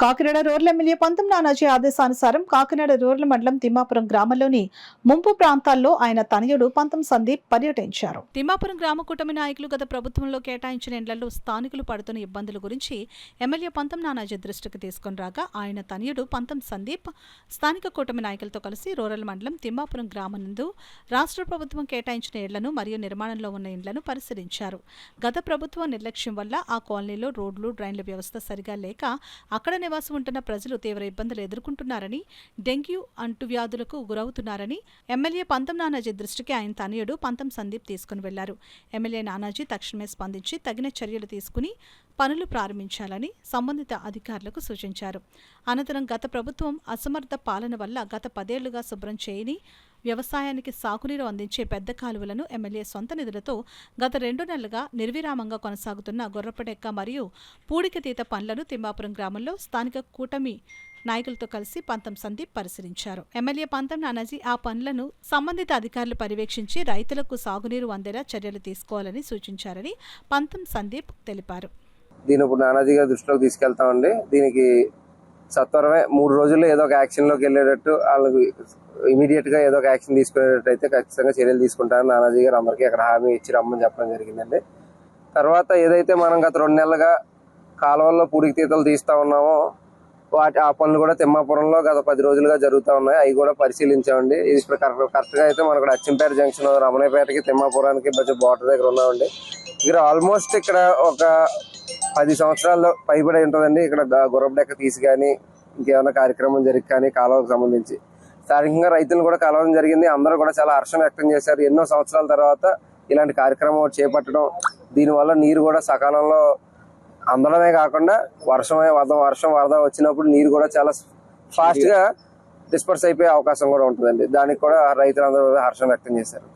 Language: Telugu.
కాకినాడ రూరల్ ఎమ్మెల్యే పంతం నానాజీ ఆదేశానుసారం కాకినాడ రూరల్ మండలం తిమ్మాపురం గ్రామంలోని ముంపు ప్రాంతాల్లో ఆయన తనయుడు పంతం సందీప్ పర్యటించారు. తిమ్మాపురం గ్రామ కూటమి నాయకులు గత ప్రభుత్వంలో కేటాయించిన ఇండ్లలో స్థానికులు పడుతున్న ఇబ్బందుల గురించి ఎమ్మెల్యే పంతం నానాజీ దృష్టికి తీసుకుని రాగా ఆయన తనయుడు పంతం సందీప్ స్థానిక కూటమి నాయకులతో కలిసి రూరల్ మండలం తిమ్మాపురం గ్రామం నందు రాష్ట్ర ప్రభుత్వం కేటాయించిన ఇళ్లను మరియు నిర్మాణంలో ఉన్న ఇండ్లను పరిశీలించారు. గత ప్రభుత్వం నిర్లక్ష్యం వల్ల ఆ కాలనీలో రోడ్లు డ్రైన్ల వ్యవస్థ సరిగా లేక అక్కడ నివాసం ఉంటున్న ప్రజలు తీవ్ర ఇబ్బందులు ఎదుర్కొంటున్నారని, డెంగ్యూ అంటువ్యాధులకు గురవుతున్నారని ఎమ్మెల్యే పంతం నానాజీ దృష్టికి ఆయన తనయుడు పంతం సందీప్ తీసుకుని వెళ్లారు. ఎమ్మెల్యే నానాజీ తక్షణమే స్పందించి తగిన చర్యలు తీసుకుని పనులు ప్రారంభించాలని సంబంధిత అధికారులకు సూచించారు. అనంతరం గత ప్రభుత్వం అసమర్థ పాలన వల్ల గత 10 ఏళ్లుగా శుభ్రం చేయని వ్యవసాయానికి సాగునీరు అందించే పెద్ద కాలువలను ఎమ్మెల్యే సొంత నిధులతో గత 2 నెలలుగా నిర్విరామంగా కొనసాగుతున్న గొర్రపడెక్క మరియు పూడికతీత పనులను తిమ్మాపురం గ్రామంలో స్థానిక కూటమి నాయకులతో కలిసి పంతం సందీప్ పరిశీలించారు. ఎమ్మెల్యే పంతం నానాజీ ఆ పనులను సంబంధిత అధికారులు పర్యవేక్షించి రైతులకు సాగునీరు అందేలా చర్యలు తీసుకోవాలని సూచించారని పంతం సందీప్ తెలిపారు. దీని ఇప్పుడు నానాజీ గారి దృష్టిలోకి తీసుకెళ్తామండి. దీనికి సత్వరమే 3 రోజుల్లో ఏదో ఒక యాక్షన్లోకి వెళ్ళేటట్టు వాళ్ళకి ఇమీడియట్ గా ఏదో ఒక యాక్షన్ తీసుకునేటట్టు అయితే ఖచ్చితంగా చర్యలు తీసుకుంటారని నానాజీ గారు అందరికీ అక్కడ హామీ ఇచ్చి రమ్మని చెప్పడం జరిగిందండి. తర్వాత ఏదైతే మనం గత 2 నెలలుగా కాలువల్లో పూడికి తీతలు తీస్తా ఉన్నామో ఆ పనులు కూడా తిమ్మాపురంలో గత 10 రోజులుగా జరుగుతూ ఉన్నాయి. అవి కూడా పరిశీలించామండి. ఇది ఇప్పుడు కరెక్ట్ గా అయితే మనకు అచ్చంపేట జంక్షన్ రమణపేటకి తిమ్మాపురానికి బోర్డర్ దగ్గర ఉన్నామండి. ఇక్కడ ఆల్మోస్ట్ ఇక్కడ ఒక 10 సంవత్సరాల్లో పైబడి ఉంటుందండి. ఇక్కడ గుర్రపడెక్క తీసి కానీ ఇంకేమైనా కార్యక్రమం జరిగి కానీ కాలువకు సంబంధించి స్థానికంగా రైతులు కూడా కలవడం జరిగింది. అందరూ కూడా చాలా హర్షం వ్యక్తం చేశారు. ఎన్నో సంవత్సరాల తర్వాత ఇలాంటి కార్యక్రమం చేపట్టడం, దీనివల్ల నీరు కూడా సకాలంలో అందడమే కాకుండా వర్షం వరద వచ్చినప్పుడు నీరు కూడా చాలా ఫాస్ట్ గా డిస్పర్స్ అయిపోయే అవకాశం కూడా ఉంటుందండి. దానికి కూడా రైతులందరూ హర్షం వ్యక్తం చేశారు.